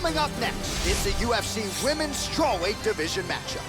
Coming up next is the UFC Women's Strawweight Division matchup.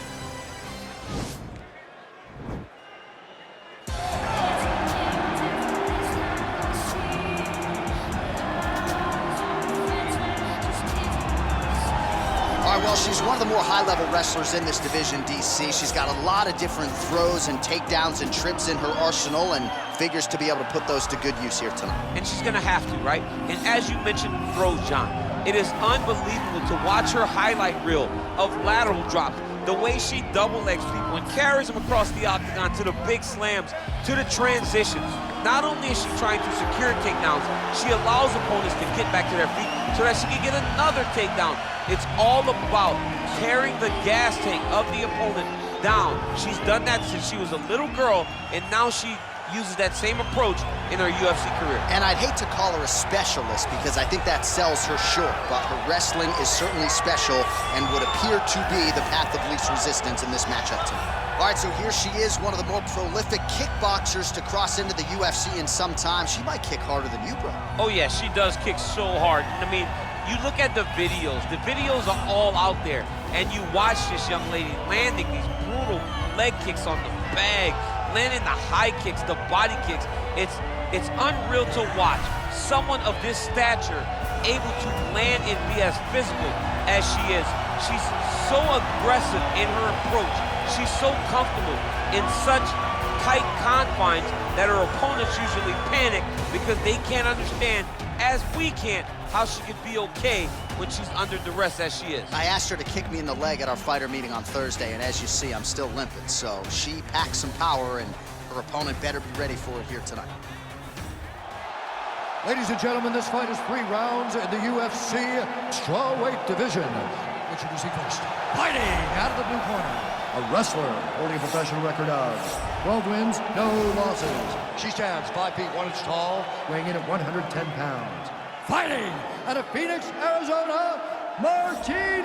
All right, well, she's one of the more high-level wrestlers in this division, DC. She's got a lot of different throws and takedowns and trips in her arsenal and figures to be able to put those to good use here tonight. And she's gonna have to, right? And as you mentioned, throws, John. It is unbelievable to watch her highlight reel of lateral drops, the way she double legs people and carries them across the octagon to the big slams, to the transitions. Not only is she trying to secure takedowns, she allows opponents to get back to their feet so that she can get another takedown. It's all about carrying the gas tank of the opponent down. She's done that since she was a little girl, and now she uses that same approach in her UFC career. And I'd hate to call her a specialist because I think that sells her short, but her wrestling is certainly special and would appear to be the path of least resistance in this matchup tonight. All right, so here she is, one of the more prolific kickboxers to cross into the UFC in some time. She might kick harder than you, bro. Oh yeah, she does kick so hard. I mean, you look at the videos are all out there, and you watch this young lady landing these brutal leg kicks on the bag, landing the high kicks, the body kicks. It's unreal to watch someone of this stature able to land and be as physical as she is. She's so aggressive in her approach. She's so comfortable in such tight confines that her opponents usually panic because they can't understand, as we can't, how she could be okay when she's under duress as she is. I asked her to kick me in the leg at our fighter meeting on Thursday, and as you see, I'm still limping. So she packs some power, and her opponent better be ready for it here tonight. Ladies and gentlemen, this fight is 3 rounds in the UFC Strawweight Division. Introducing first, fighting out of the blue corner, a wrestler holding a professional record of 12 wins, no losses. She stands 5 feet 1 inch tall, weighing in at 110 pounds. Fighting out of Phoenix, Arizona, Martinez.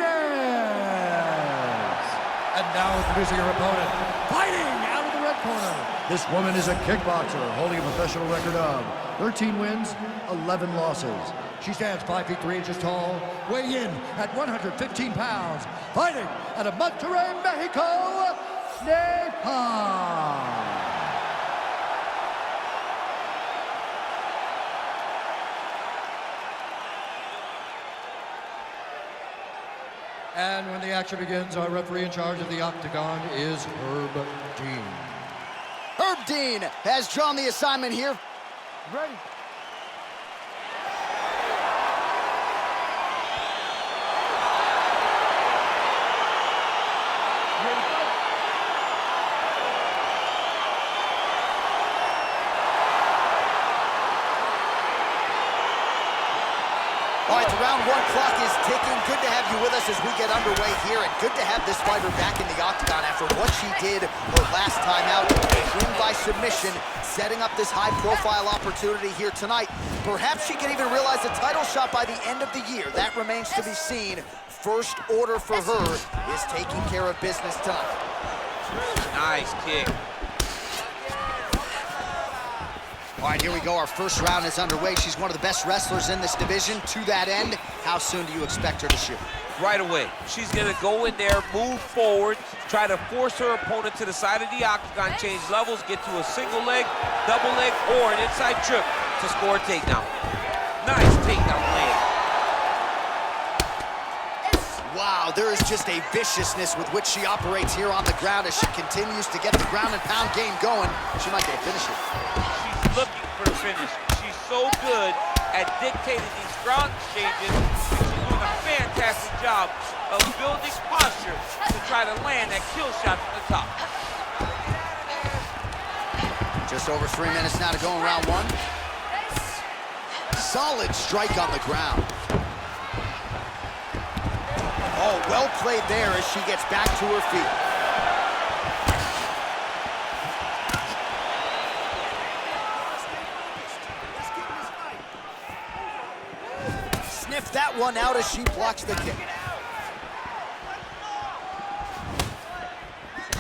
And now introducing her opponent, fighting out of the red corner. This woman is a kickboxer holding a professional record of 13 wins, 11 losses. She stands 5 feet 3 inches tall, weighing in at 115 pounds. Fighting out of Monterrey, Mexico, Nepal. And when the action begins, our referee in charge of the octagon is Herb Dean. Herb Dean has drawn the assignment here. Ready. All right, the round 1 clock is ticking. Good to have you with us as we get underway here, and good to have this fighter back in the octagon after what she did her last time out. Win by submission, setting up this high-profile opportunity here tonight. Perhaps she can even realize a title shot by the end of the year. That remains to be seen. First order for her is taking care of business tonight. Nice kick. All right, here we go. Our first round is underway. She's one of the best wrestlers in this division. To that end, how soon do you expect her to shoot? Right away. She's gonna go in there, move forward, try to force her opponent to the side of the octagon, change levels, get to a single leg, double leg, or an inside trip to score a takedown. Nice takedown land. Wow, there is just a viciousness with which she operates here on the ground as she continues to get the ground and pound game going. She might get a finish here. She's looking for a finish. She's so good at dictating these ground exchanges. She's doing a fantastic job of building posture to try to land that kill shot from the top. Just over 3 minutes now to go in round 1. Solid strike on the ground. Oh, well played there as she gets back to her feet. Sniffed that one out as she blocks the kick.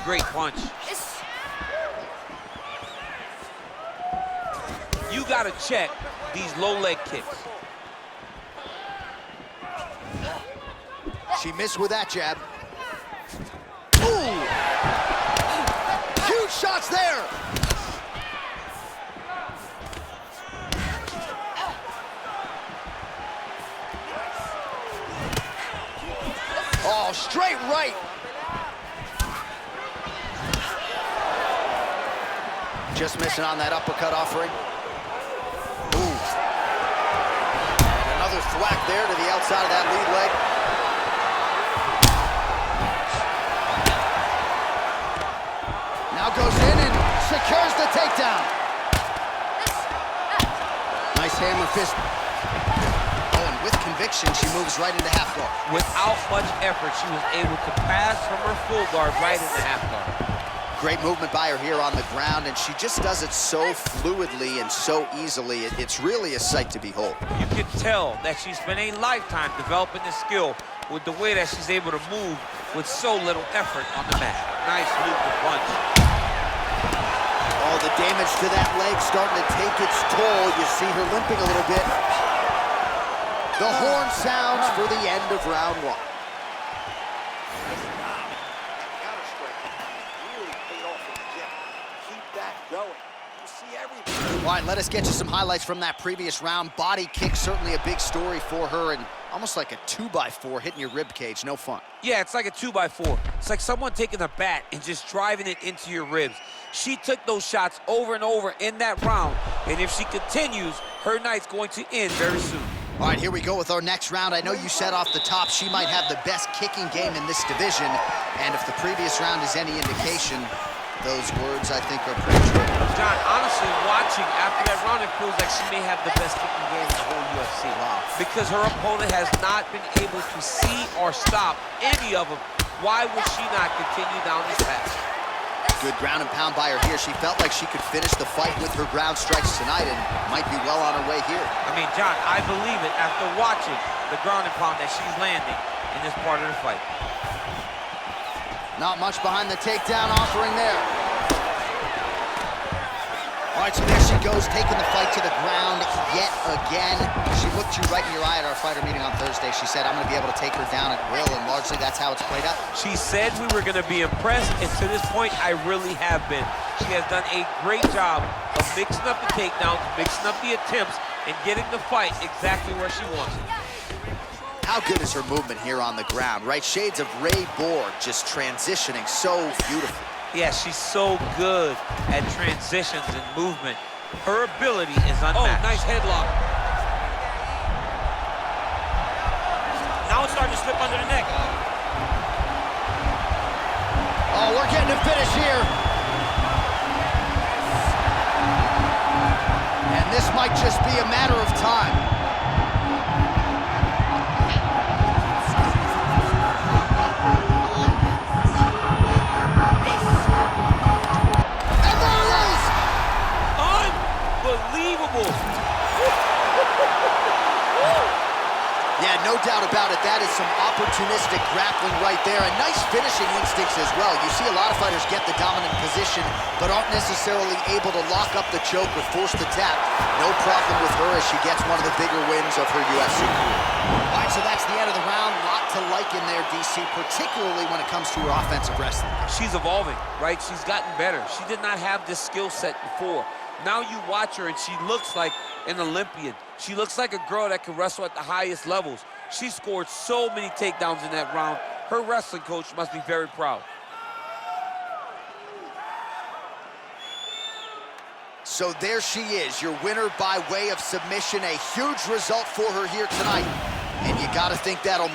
Great punch. You gotta check these low leg kicks. She missed with that jab. Ooh! Huge shots there! Oh, straight right. Just missing on that uppercut offering. Ooh. And another thwack there to the outside of that lead leg. Now goes in and secures the takedown. Nice hammer fist. Oh, and with conviction, she moves right into half guard. Without much effort, she was able to pass from her full guard right into half guard. Great movement by her here on the ground, and she just does it so fluidly and so easily. It's really a sight to behold. You can tell that she spent a lifetime developing this skill with the way that she's able to move with so little effort on the mat. Nice looping punch. Oh, the damage to that leg starting to take its toll. You see her limping a little bit. The horn sounds for the end of round one. All right, let us get you some highlights from that previous round. Body kick, certainly a big story for her, and almost like a 2x4 hitting your rib cage. No fun. Yeah, it's like a 2x4. It's like someone taking a bat and just driving it into your ribs. She took those shots over and over in that round, and if she continues, her night's going to end very soon. All right, here we go with our next round. I know you said off the top she might have the best kicking game in this division, and if the previous round is any indication, those words, I think, are pretty true. John, honestly, watching after that round, it feels like she may have the best kicking game in the whole UFC. Wow. Because her opponent has not been able to see or stop any of them. Why would she not continue down this path? Good ground and pound by her here. She felt like she could finish the fight with her ground strikes tonight and might be well on her way here. I mean, John, I believe it after watching the ground and pound that she's landing in this part of the fight. Not much behind the takedown offering there. All right, so there she goes, taking the fight to the ground yet again. She looked you right in your eye at our fighter meeting on Thursday. She said, I'm going to be able to take her down at will, and largely that's how it's played out. She said we were going to be impressed, and to this point, I really have been. She has done a great job of mixing up the takedowns, mixing up the attempts, and getting the fight exactly where she wants it. How good is her movement here on the ground, right? Shades of Ray Borg, just transitioning so beautiful. Yeah, she's so good at transitions and movement. Her ability is unmatched. Oh, nice headlock. Now it's starting to slip under the neck. Oh, we're getting a finish here. And this might just be a matter of time. Yeah, no doubt about it. That is some opportunistic grappling right there, and nice finishing instincts as well. You see a lot of fighters get the dominant position, but aren't necessarily able to lock up the choke or force the tap. No problem with her as she gets one of the bigger wins of her UFC career. All right, so that's the end of the round. Lot to like in there, DC, particularly when it comes to her offensive wrestling. She's evolving, right? She's gotten better. She did not have this skill set before. Now you watch her and she looks like an Olympian. She looks like a girl that can wrestle at the highest levels. She scored so many takedowns in that round. Her wrestling coach must be very proud. So there she is, your winner by way of submission. A huge result for her here tonight. And you gotta think that'll